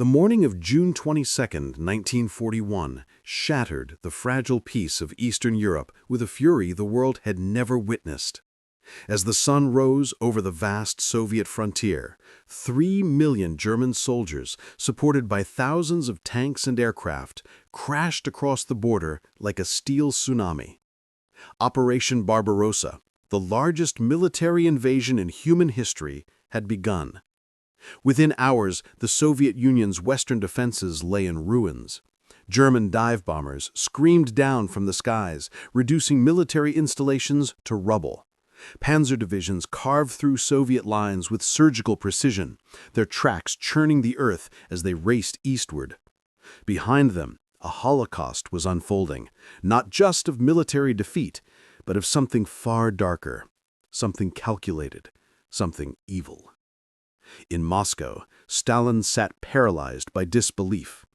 The morning of June 22, 1941, shattered the fragile peace of Eastern Europe with a fury the world had never witnessed. As the sun rose over the vast Soviet frontier, 3 million German soldiers, supported by thousands of tanks and aircraft, crashed across the border like a steel tsunami. Operation Barbarossa, the largest military invasion in human history, had begun. Within hours, the Soviet Union's western defenses lay in ruins. German dive bombers screamed down from the skies, reducing military installations to rubble. Panzer divisions carved through Soviet lines with surgical precision, their tracks churning the earth as they raced eastward. Behind them, a holocaust was unfolding, not just of military defeat, but of something far darker, something calculated, something evil. In Moscow, Stalin sat paralyzed by disbelief.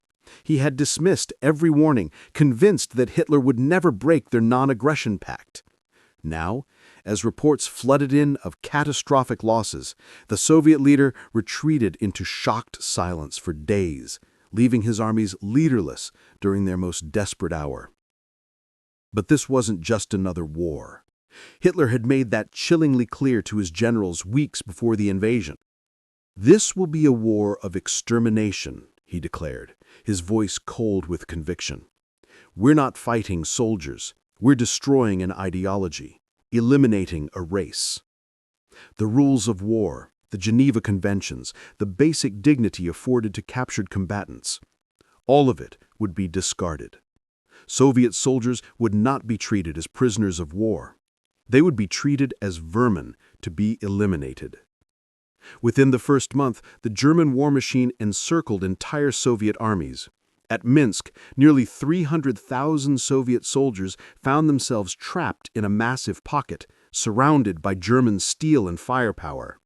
He had dismissed every warning, convinced that Hitler would never break their non-aggression pact. Now, as reports flooded in of catastrophic losses, the Soviet leader retreated into shocked silence for days, leaving his armies leaderless during their most desperate hour. But this wasn't just another war. Hitler had made that chillingly clear to his generals weeks before the invasion. "This will be a war of extermination," he declared, his voice cold with conviction. "We're not fighting soldiers. We're destroying an ideology, eliminating a race." The rules of war, the Geneva Conventions, the basic dignity afforded to captured combatants, all of it would be discarded. Soviet soldiers would not be treated as prisoners of war. They would be treated as vermin to be eliminated. Within the first month, the German war machine encircled entire Soviet armies. At Minsk, nearly 300,000 Soviet soldiers found themselves trapped in a massive pocket, surrounded by German steel and firepower.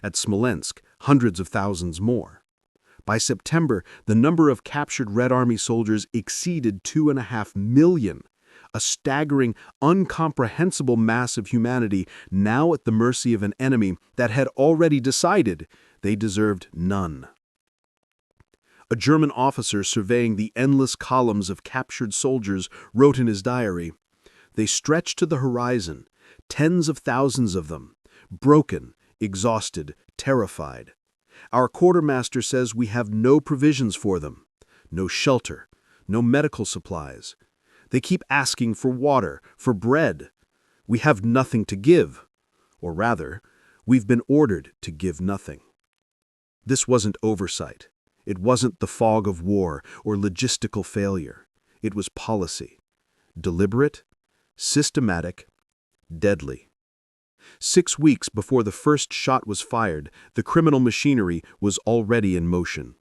At Smolensk, hundreds of thousands more. By September, the number of captured Red Army soldiers exceeded 2.5 million. A staggering, incomprehensible mass of humanity now at the mercy of an enemy that had already decided they deserved none. A German officer surveying the endless columns of captured soldiers wrote in his diary, "They stretch to the horizon, tens of thousands of them, broken, exhausted, terrified. Our quartermaster says we have no provisions for them, no shelter, no medical supplies. They keep asking for water, for bread. We have nothing to give. Or rather, we've been ordered to give nothing." This wasn't oversight. It wasn't the fog of war or logistical failure. It was policy. Deliberate, systematic, deadly. 6 weeks before the first shot was fired, the criminal machinery was already in motion.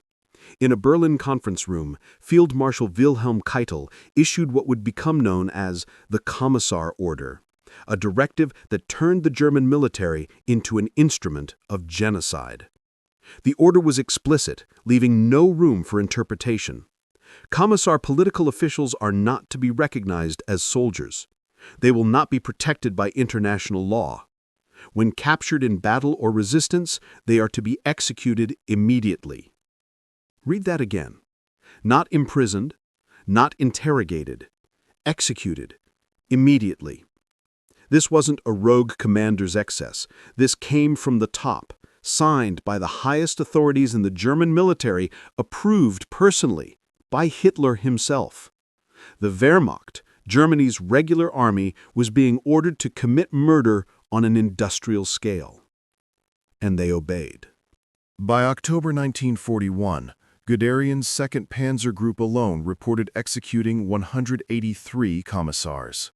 In a Berlin conference room, Field Marshal Wilhelm Keitel issued what would become known as the Commissar Order, a directive that turned the German military into an instrument of genocide. The order was explicit, leaving no room for interpretation. Commissar political officials are not to be recognized as soldiers. They will not be protected by international law. When captured in battle or resistance, they are to be executed immediately. Read that again. Not imprisoned, not interrogated, executed immediately. This wasn't a rogue commander's excess. This came from the top, signed by the highest authorities in the German military, approved personally by Hitler himself. The Wehrmacht, Germany's regular army, was being ordered to commit murder on an industrial scale. And they obeyed. By October 1941, Guderian's 2nd Panzer Group alone reported executing 183 commissars.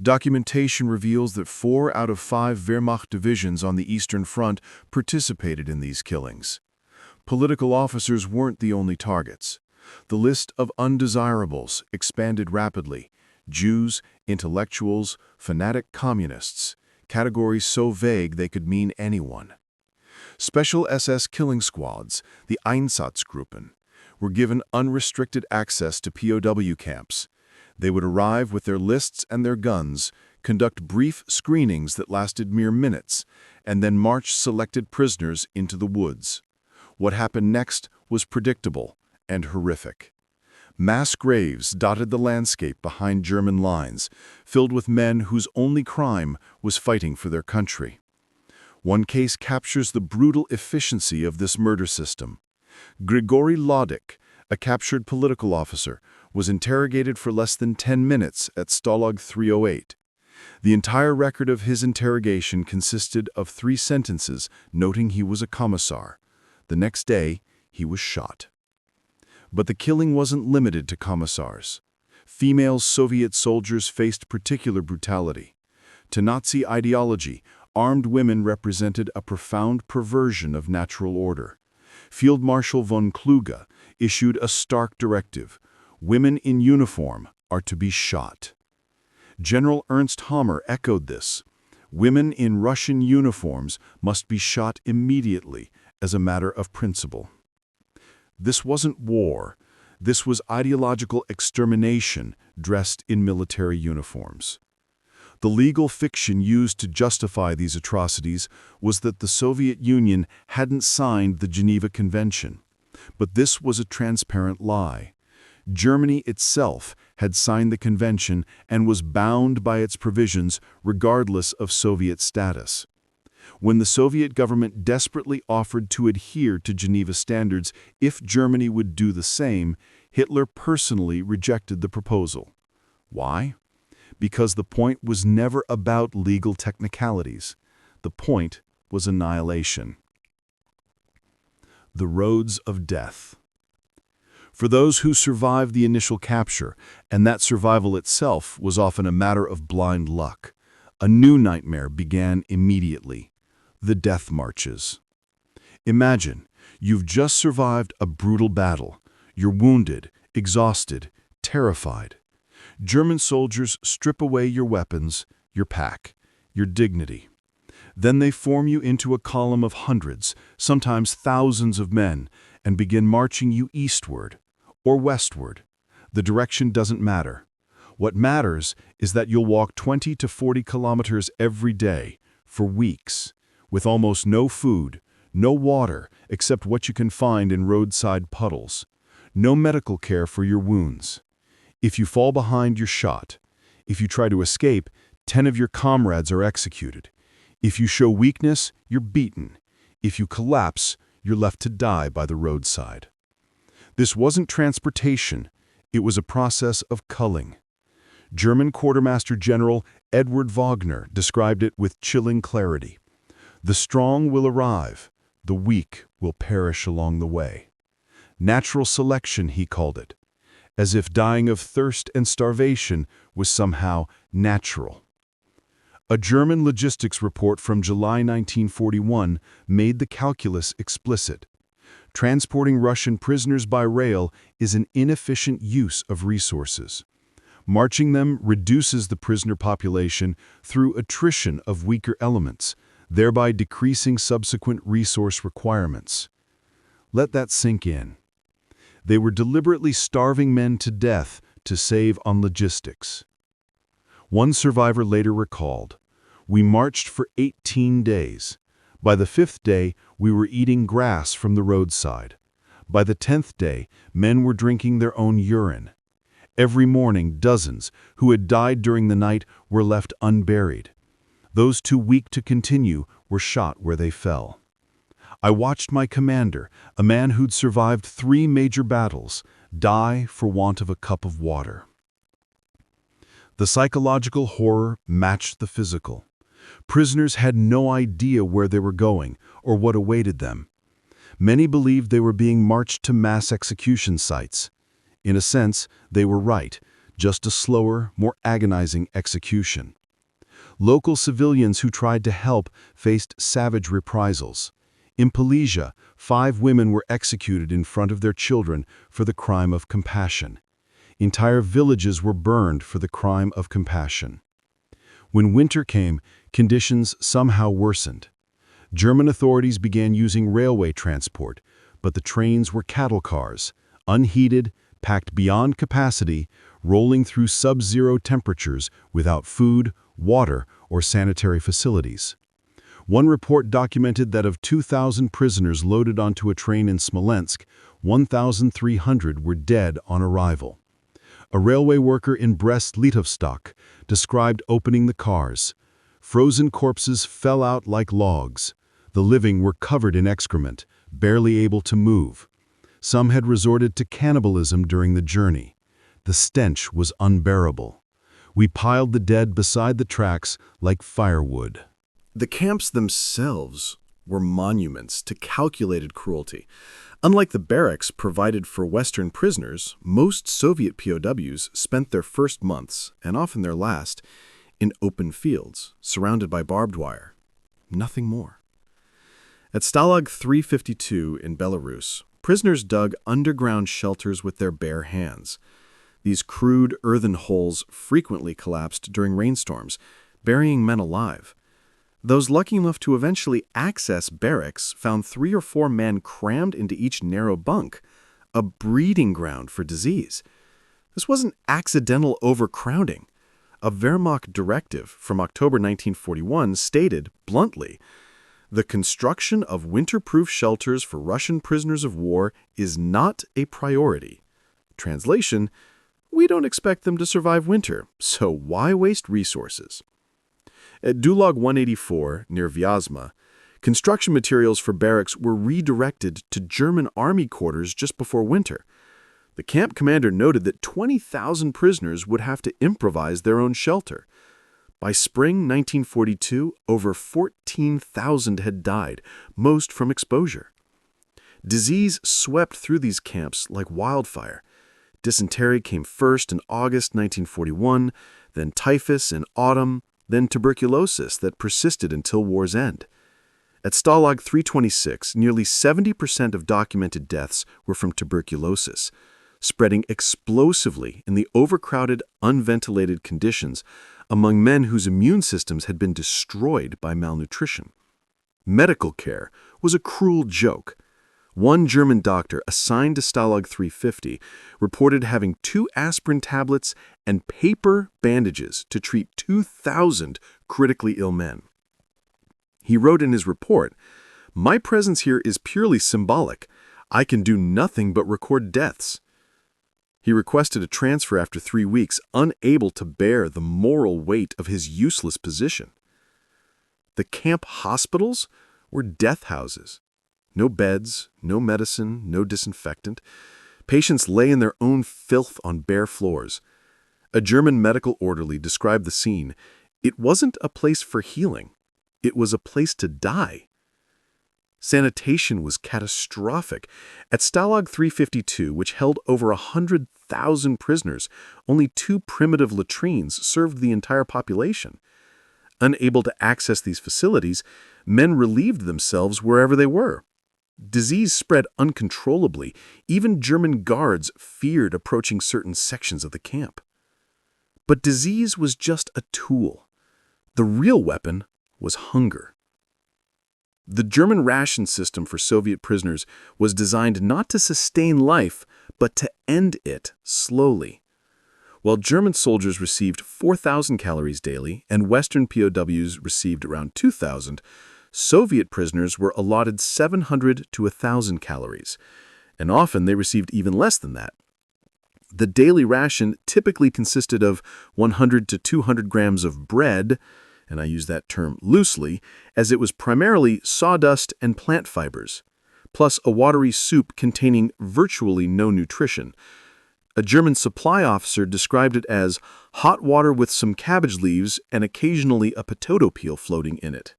Documentation reveals that 4 out of 5 Wehrmacht divisions on the Eastern Front participated in these killings. Political officers weren't the only targets. The list of undesirables expanded rapidly. Jews, intellectuals, fanatic communists, categories so vague they could mean anyone. Special SS killing squads, the Einsatzgruppen, were given unrestricted access to POW camps. They would arrive with their lists and their guns, conduct brief screenings that lasted mere minutes, and then march selected prisoners into the woods. What happened next was predictable and horrific. Mass graves dotted the landscape behind German lines, filled with men whose only crime was fighting for their country. One case captures the brutal efficiency of this murder system. Grigory Lodek, a captured political officer, was interrogated for less than 10 minutes at Stalag 308. The entire record of his interrogation consisted of 3 sentences noting he was a commissar. The next day, he was shot. But the killing wasn't limited to commissars. Female Soviet soldiers faced particular brutality. To Nazi ideology, armed women represented a profound perversion of natural order. Field Marshal von Kluge issued a stark directive: women in uniform are to be shot. General Ernst Hammer echoed this: women in Russian uniforms must be shot immediately as a matter of principle. This wasn't war. This was ideological extermination dressed in military uniforms. The legal fiction used to justify these atrocities was that the Soviet Union hadn't signed the Geneva Convention. But this was a transparent lie. Germany itself had signed the convention and was bound by its provisions regardless of Soviet status. When the Soviet government desperately offered to adhere to Geneva standards if Germany would do the same, Hitler personally rejected the proposal. Why? Because the point was never about legal technicalities. The point was annihilation. The roads of death. For those who survived the initial capture, and that survival itself was often a matter of blind luck, a new nightmare began immediately: the death marches. Imagine, you've just survived a brutal battle. You're wounded, exhausted, terrified. German soldiers strip away your weapons, your pack, your dignity. Then they form you into a column of hundreds, sometimes thousands of men, and begin marching you eastward or westward. The direction doesn't matter. What matters is that you'll walk 20 to 40 kilometers every day for weeks, with almost no food, no water except what you can find in roadside puddles, no medical care for your wounds. If you fall behind, you're shot. If you try to escape, 10 of your comrades are executed. If you show weakness, you're beaten. If you collapse, you're left to die by the roadside. This wasn't transportation, it was a process of culling. German Quartermaster General Edward Wagner described it with chilling clarity. The strong will arrive, the weak will perish along the way. Natural selection, he called it, as if dying of thirst and starvation was somehow natural. A German logistics report from July 1941 made the calculus explicit. Transporting Russian prisoners by rail is an inefficient use of resources. Marching them reduces the prisoner population through attrition of weaker elements, thereby decreasing subsequent resource requirements. Let that sink in. They were deliberately starving men to death to save on logistics. One survivor later recalled, "We marched for 18 days. By the 5th day, we were eating grass from the roadside. By the 10th day, men were drinking their own urine. Every morning, dozens who had died during the night were left unburied. Those too weak to continue were shot where they fell. I watched my commander, a man who'd survived 3 major battles, die for want of a cup of water." The psychological horror matched the physical. Prisoners had no idea where they were going or what awaited them. Many believed they were being marched to mass execution sites. In a sense, they were right, just a slower, more agonizing execution. Local civilians who tried to help faced savage reprisals. In Silesia, 5 women were executed in front of their children for the crime of compassion. Entire villages were burned for the crime of compassion. When winter came, conditions somehow worsened. German authorities began using railway transport, but the trains were cattle cars, unheated, packed beyond capacity, rolling through sub-zero temperatures without food, water, or sanitary facilities. One report documented that of 2,000 prisoners loaded onto a train in Smolensk, 1,300 were dead on arrival. A railway worker in Brest-Litovsk described opening the cars. Frozen corpses fell out like logs. The living were covered in excrement, barely able to move. Some had resorted to cannibalism during the journey. The stench was unbearable. We piled the dead beside the tracks like firewood. The camps themselves were monuments to calculated cruelty. Unlike the barracks provided for Western prisoners, most Soviet POWs spent their first months, and often their last, in open fields, surrounded by barbed wire. Nothing more. At Stalag 352 in Belarus, prisoners dug underground shelters with their bare hands. These crude earthen holes frequently collapsed during rainstorms, burying men alive. Those lucky enough to eventually access barracks found 3 or 4 men crammed into each narrow bunk, a breeding ground for disease. This wasn't accidental overcrowding. A Wehrmacht directive from October 1941 stated, bluntly, "The construction of winter-proof shelters for Russian prisoners of war is not a priority." Translation, "We don't expect them to survive winter, so why waste resources?" At Dulag 184, near Vyazma, construction materials for barracks were redirected to German army quarters just before winter. The camp commander noted that 20,000 prisoners would have to improvise their own shelter. By spring 1942, over 14,000 had died, most from exposure. Disease swept through these camps like wildfire. Dysentery came first in August 1941, then typhus in autumn, then tuberculosis that persisted until war's end. At Stalag 326, nearly 70% of documented deaths were from tuberculosis, spreading explosively in the overcrowded, unventilated conditions among men whose immune systems had been destroyed by malnutrition. Medical care was a cruel joke. One German doctor assigned to Stalag 350 reported having 2 aspirin tablets and paper bandages to treat 2,000 critically ill men. He wrote in his report, "My presence here is purely symbolic. I can do nothing but record deaths." He requested a transfer after 3 weeks, unable to bear the moral weight of his useless position. The camp hospitals were death houses. No beds, no medicine, no disinfectant. Patients lay in their own filth on bare floors. A German medical orderly described the scene. It wasn't a place for healing. It was a place to die. Sanitation was catastrophic. At Stalag 352, which held over 100,000 prisoners, only 2 primitive latrines served the entire population. Unable to access these facilities, men relieved themselves wherever they were. Disease spread uncontrollably. Even German guards feared approaching certain sections of the camp. But disease was just a tool. The real weapon was hunger. The German ration system for Soviet prisoners was designed not to sustain life, but to end it slowly. While German soldiers received 4,000 calories daily and Western POWs received around 2,000, Soviet prisoners were allotted 700 to 1,000 calories, and often they received even less than that. The daily ration typically consisted of 100 to 200 grams of bread, and I use that term loosely, as it was primarily sawdust and plant fibers, plus a watery soup containing virtually no nutrition. A German supply officer described it as hot water with some cabbage leaves and occasionally a potato peel floating in it.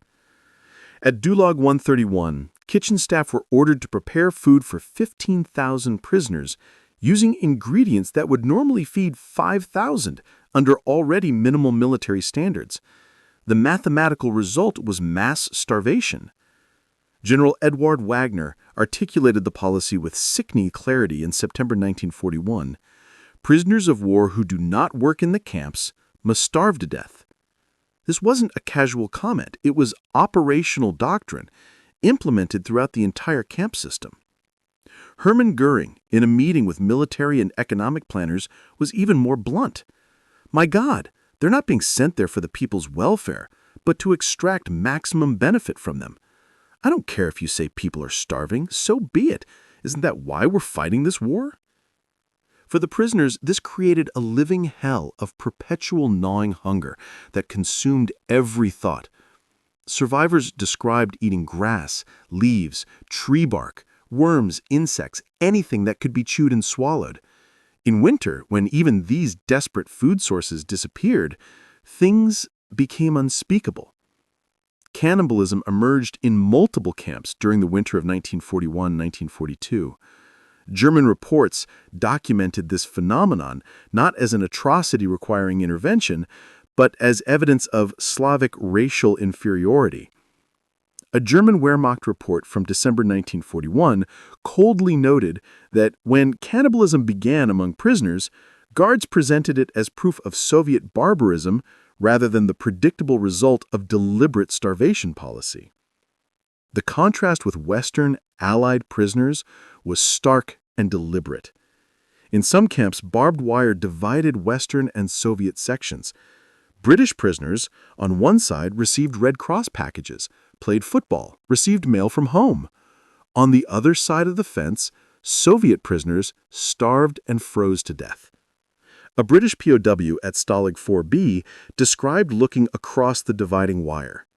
At Dulag 131, kitchen staff were ordered to prepare food for 15,000 prisoners using ingredients that would normally feed 5,000 under already minimal military standards. The mathematical result was mass starvation. General Eduard Wagner articulated the policy with sickening clarity in September 1941. Prisoners of war who do not work in the camps must starve to death. This wasn't a casual comment. It was operational doctrine, implemented throughout the entire camp system. Hermann Göring, in a meeting with military and economic planners, was even more blunt. My God, they're not being sent there for the people's welfare, but to extract maximum benefit from them. I don't care if you say people are starving, so be it. Isn't that why we're fighting this war? For the prisoners, this created a living hell of perpetual gnawing hunger that consumed every thought. Survivors described eating grass, leaves, tree bark, worms, insects, anything that could be chewed and swallowed. In winter, when even these desperate food sources disappeared, things became unspeakable. Cannibalism emerged in multiple camps during the winter of 1941-1942. German reports documented this phenomenon not as an atrocity requiring intervention, but as evidence of Slavic racial inferiority. A German Wehrmacht report from December 1941 coldly noted that when cannibalism began among prisoners, guards presented it as proof of Soviet barbarism rather than the predictable result of deliberate starvation policy. The contrast with Western, Allied prisoners was stark and deliberate. In some camps, barbed wire divided Western and Soviet sections. British prisoners, on one side, received Red Cross packages, played football, received mail from home. On the other side of the fence, Soviet prisoners starved and froze to death. A British POW at Stalag 4B described looking across the dividing wire.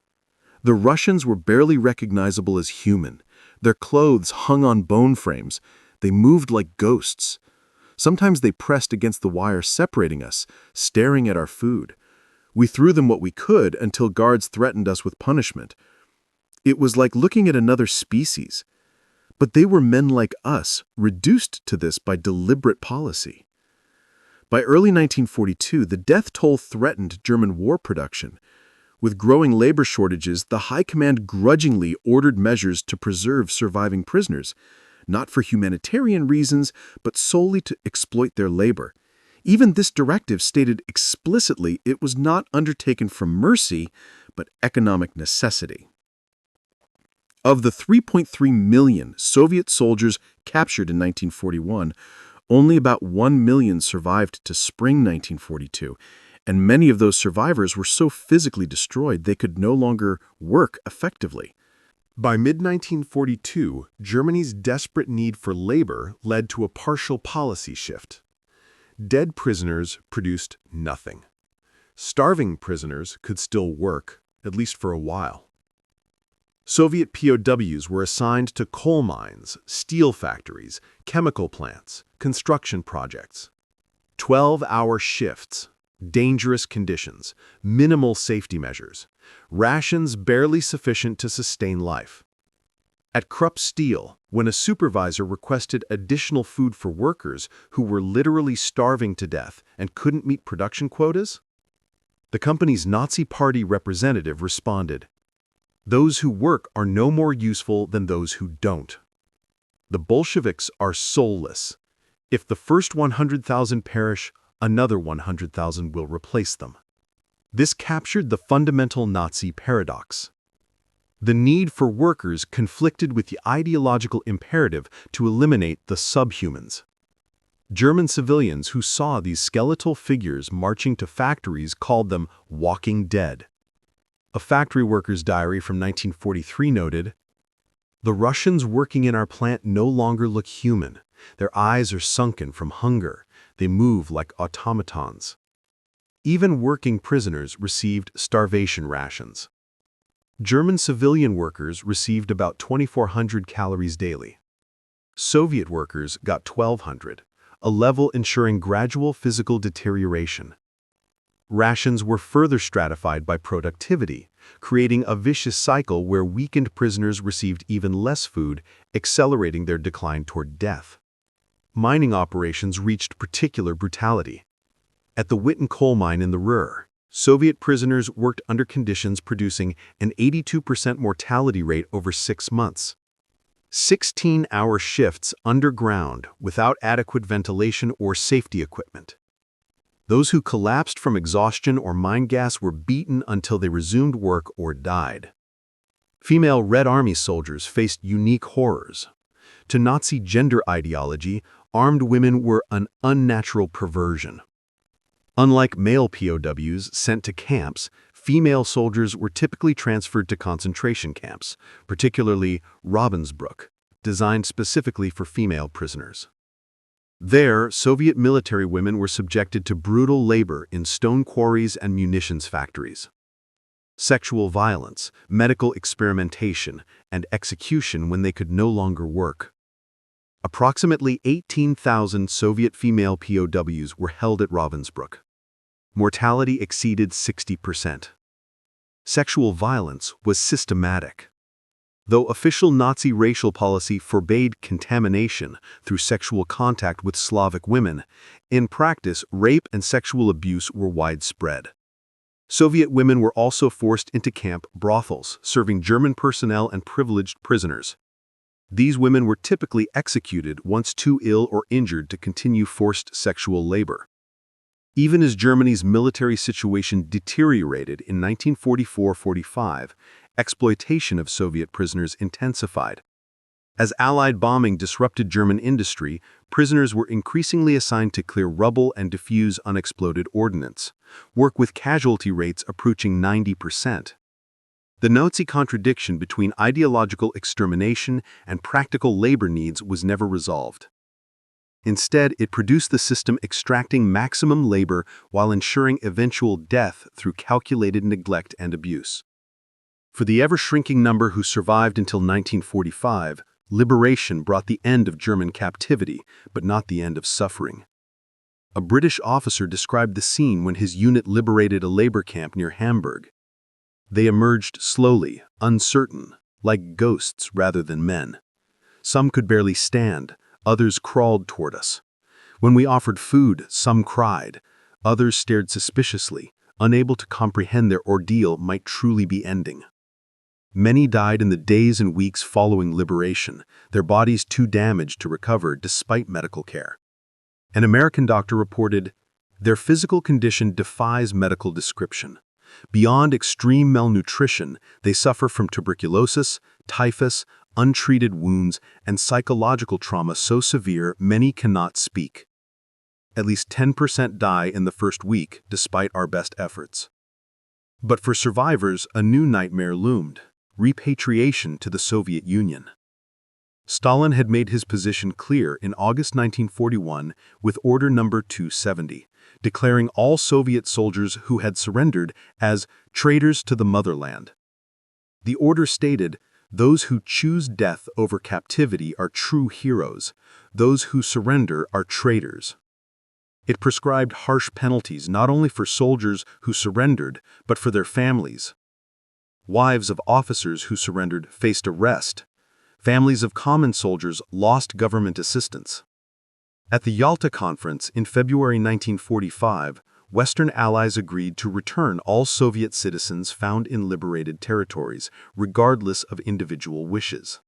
The Russians were barely recognizable as human. Their clothes hung on bone frames. They moved like ghosts. Sometimes they pressed against the wire separating us, staring at our food. We threw them what we could until guards threatened us with punishment. It was like looking at another species. But they were men like us, reduced to this by deliberate policy. By early 1942, the death toll threatened German war production. With growing labor shortages, the High Command grudgingly ordered measures to preserve surviving prisoners, not for humanitarian reasons, but solely to exploit their labor. Even this directive stated explicitly it was not undertaken from mercy, but economic necessity. Of the 3.3 million Soviet soldiers captured in 1941, only about 1 million survived to spring 1942, and many of those survivors were so physically destroyed they could no longer work effectively. By mid-1942, Germany's desperate need for labor led to a partial policy shift. Dead prisoners produced nothing. Starving prisoners could still work, at least for a while. Soviet POWs were assigned to coal mines, steel factories, chemical plants, construction projects. 12-hour shifts, dangerous conditions, minimal safety measures, rations barely sufficient to sustain life. At Krupp Steel, when a supervisor requested additional food for workers who were literally starving to death and couldn't meet production quotas, the company's Nazi Party representative responded, "Those who work are no more useful than those who don't. The Bolsheviks are soulless. If the first 100,000 perish, another 100,000 will replace them." This captured the fundamental Nazi paradox. The need for workers conflicted with the ideological imperative to eliminate the subhumans. German civilians who saw these skeletal figures marching to factories called them walking dead. A factory worker's diary from 1943 noted, "The Russians working in our plant no longer look human. Their eyes are sunken from hunger. They move like automatons." Even working prisoners received starvation rations. German civilian workers received about 2,400 calories daily. Soviet workers got 1,200, a level ensuring gradual physical deterioration. Rations were further stratified by productivity, creating a vicious cycle where weakened prisoners received even less food, accelerating their decline toward death. Mining operations reached particular brutality. At the Witten coal mine in the Ruhr, Soviet prisoners worked under conditions producing an 82% mortality rate over 6 months. 16-hour shifts underground without adequate ventilation or safety equipment. Those who collapsed from exhaustion or mine gas were beaten until they resumed work or died. Female Red Army soldiers faced unique horrors. To Nazi gender ideology, armed women were an unnatural perversion. Unlike male POWs sent to camps, Female soldiers were typically transferred to concentration camps, particularly Ravensbrück, designed specifically for female prisoners. There, Soviet military women were subjected to brutal labor in stone quarries and munitions factories. Sexual violence, medical experimentation, and execution when they could no longer work. Approximately 18,000 Soviet female POWs were held at Ravensbrück. Mortality exceeded 60%. Sexual violence was systematic. Though official Nazi racial policy forbade contamination through sexual contact with Slavic women, in practice, rape and sexual abuse were widespread. Soviet women were also forced into camp brothels, serving German personnel and privileged prisoners. These women were typically executed once too ill or injured to continue forced sexual labor. Even as Germany's military situation deteriorated in 1944-45, exploitation of Soviet prisoners intensified. As Allied bombing disrupted German industry, prisoners were increasingly assigned to clear rubble and defuse unexploded ordnance, work with casualty rates approaching 90%. The Nazi contradiction between ideological extermination and practical labor needs was never resolved. Instead, it produced the system extracting maximum labor while ensuring eventual death through calculated neglect and abuse. For the ever-shrinking number who survived until 1945, liberation brought the end of German captivity, but not the end of suffering. A British officer described the scene when his unit liberated a labor camp near Hamburg. They emerged slowly, uncertain, like ghosts rather than men. Some could barely stand, others crawled toward us. When we offered food, some cried, others stared suspiciously, unable to comprehend their ordeal might truly be ending. Many died in the days and weeks following liberation, their bodies too damaged to recover despite medical care. An American doctor reported, "Their physical condition defies medical description. Beyond extreme malnutrition, they suffer from tuberculosis, typhus, untreated wounds, and psychological trauma so severe many cannot speak. At least 10% die in the first week, despite our best efforts." But for survivors, a new nightmare loomed: repatriation to the Soviet Union. Stalin had made his position clear in August 1941 with Order Number 270, declaring all Soviet soldiers who had surrendered as traitors to the motherland. The order stated, "Those who choose death over captivity are true heroes. Those who surrender are traitors." It prescribed harsh penalties not only for soldiers who surrendered, but for their families. Wives of officers who surrendered faced arrest. Families of common soldiers lost government assistance. At the Yalta Conference in February 1945, Western allies agreed to return all Soviet citizens found in liberated territories, regardless of individual wishes.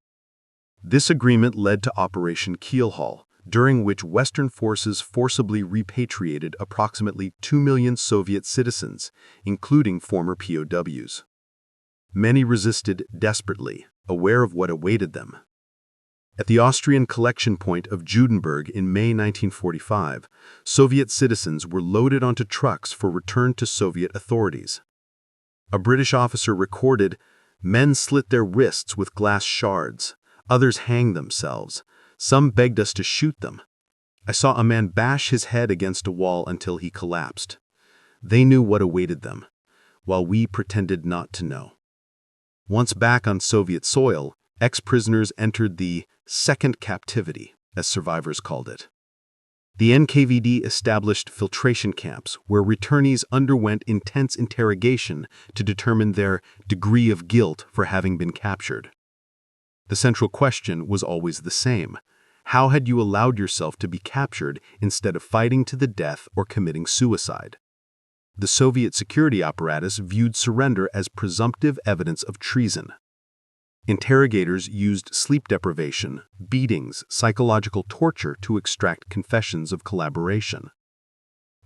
This agreement led to Operation Keelhaul, during which Western forces forcibly repatriated approximately 2 million Soviet citizens, including former POWs. Many resisted desperately, aware of what awaited them. At the Austrian collection point of Judenburg in May 1945, Soviet citizens were loaded onto trucks for return to Soviet authorities. A British officer recorded, "Men slit their wrists with glass shards. Others hanged themselves. Some begged us to shoot them. I saw a man bash his head against a wall until he collapsed. They knew what awaited them, while we pretended not to know." Once back on Soviet soil, ex-prisoners entered the second captivity, as survivors called it. The NKVD established filtration camps where returnees underwent intense interrogation to determine their degree of guilt for having been captured. The central question was always the same: how had you allowed yourself to be captured instead of fighting to the death or committing suicide? The Soviet security apparatus viewed surrender as presumptive evidence of treason. Interrogators used sleep deprivation, beatings, psychological torture to extract confessions of collaboration.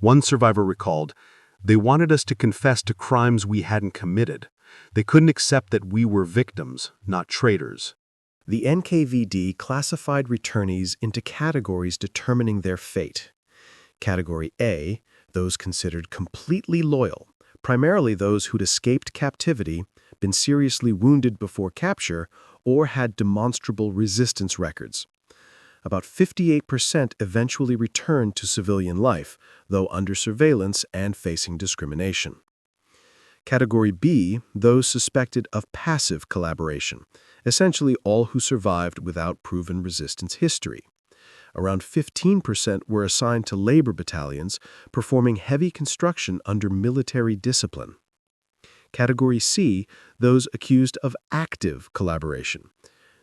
One survivor recalled, "They wanted us to confess to crimes we hadn't committed. They couldn't accept that we were victims, not traitors." The NKVD classified returnees into categories determining their fate. Category A, those considered completely loyal, primarily those who'd escaped captivity, been seriously wounded before capture, or had demonstrable resistance records. About 58% eventually returned to civilian life, though under surveillance and facing discrimination. Category B, those suspected of passive collaboration, essentially all who survived without proven resistance history. Around 15% were assigned to labor battalions, performing heavy construction under military discipline. Category C, those accused of active collaboration.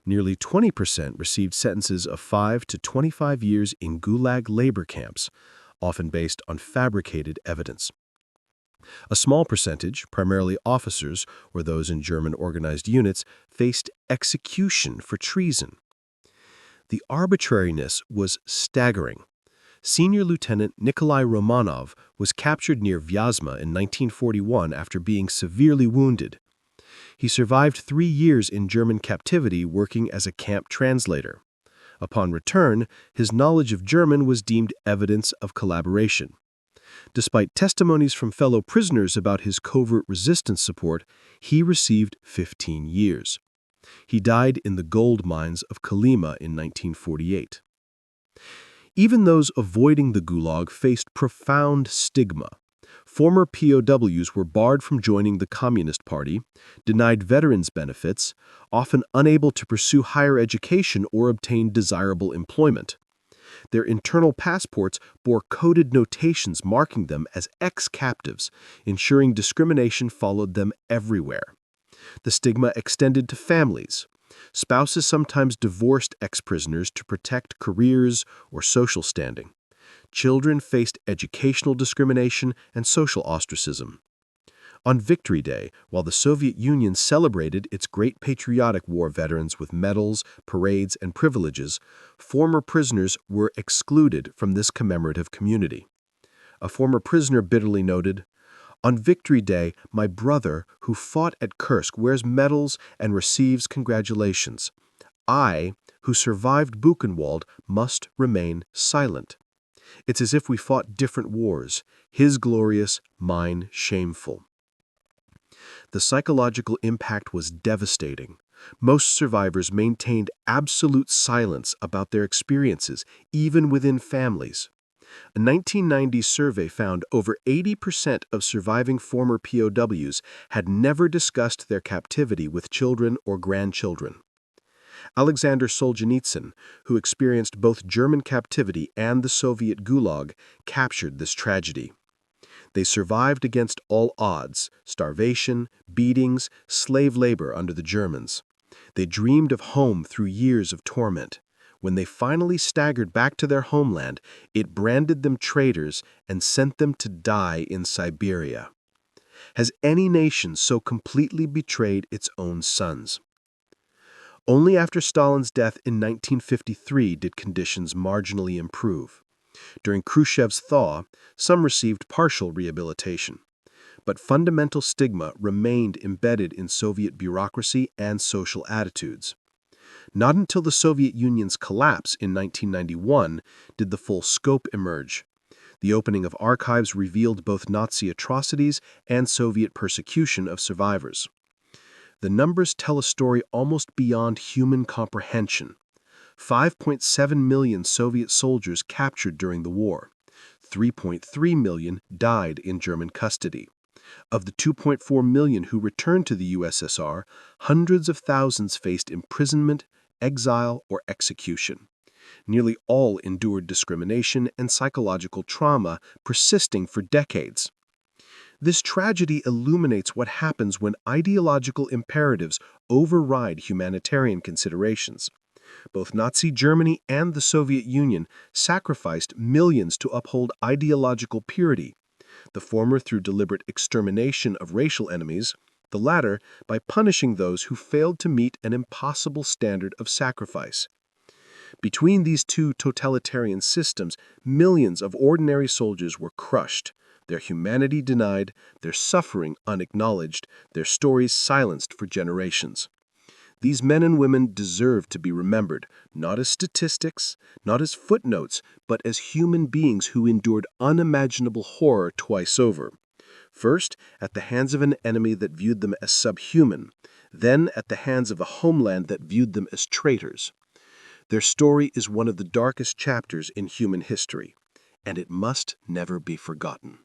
Nearly 20% received sentences of 5 to 25 years in Gulag labor camps, often based on fabricated evidence. A small percentage, primarily officers or those in German organized units, faced execution for treason. The arbitrariness was staggering. Senior Lieutenant Nikolai Romanov was captured near Vyazma in 1941 after being severely wounded. He survived 3 years in German captivity working as a camp translator. Upon return, his knowledge of German was deemed evidence of collaboration. Despite testimonies from fellow prisoners about his covert resistance support, he received 15 years. He died in the gold mines of Kolyma in 1948. Even those avoiding the Gulag faced profound stigma. Former POWs were barred from joining the Communist Party, denied veterans benefits, often unable to pursue higher education or obtain desirable employment. Their internal passports bore coded notations marking them as ex-captives, ensuring discrimination followed them everywhere. The stigma extended to families. Spouses sometimes divorced ex-prisoners to protect careers or social standing. Children faced educational discrimination and social ostracism. On Victory Day, while the Soviet Union celebrated its great patriotic war veterans with medals, parades, and privileges, former prisoners were excluded from this commemorative community. A former prisoner bitterly noted, "On Victory Day, my brother, who fought at Kursk, wears medals and receives congratulations. I, who survived Buchenwald, must remain silent. It's as if we fought different wars, his glorious, mine shameful." The psychological impact was devastating. Most survivors maintained absolute silence about their experiences, even within families. A 1990 survey found over 80% of surviving former POWs had never discussed their captivity with children or grandchildren. Alexander Solzhenitsyn, who experienced both German captivity and the Soviet Gulag, captured this tragedy. They survived against all odds: starvation, beatings, slave labor under the Germans. They dreamed of home through years of torment. When they finally staggered back to their homeland, it branded them traitors and sent them to die in Siberia. Has any nation so completely betrayed its own sons? Only after Stalin's death in 1953 did conditions marginally improve. During Khrushchev's thaw, some received partial rehabilitation. But fundamental stigma remained embedded in Soviet bureaucracy and social attitudes. Not until the Soviet Union's collapse in 1991 did the full scope emerge. The opening of archives revealed both Nazi atrocities and Soviet persecution of survivors. The numbers tell a story almost beyond human comprehension. 5.7 million Soviet soldiers captured during the war. 3.3 million died in German custody. Of the 2.4 million who returned to the USSR, hundreds of thousands faced imprisonment, exile, or execution. Nearly all endured discrimination and psychological trauma, persisting for decades. This tragedy illuminates what happens when ideological imperatives override humanitarian considerations. Both Nazi Germany and the Soviet Union sacrificed millions to uphold ideological purity, the former through deliberate extermination of racial enemies, the latter by punishing those who failed to meet an impossible standard of sacrifice. Between these two totalitarian systems, millions of ordinary soldiers were crushed, their humanity denied, their suffering unacknowledged, their stories silenced for generations. These men and women deserve to be remembered, not as statistics, not as footnotes, but as human beings who endured unimaginable horror twice over. First, at the hands of an enemy that viewed them as subhuman, then at the hands of a homeland that viewed them as traitors. Their story is one of the darkest chapters in human history, and it must never be forgotten.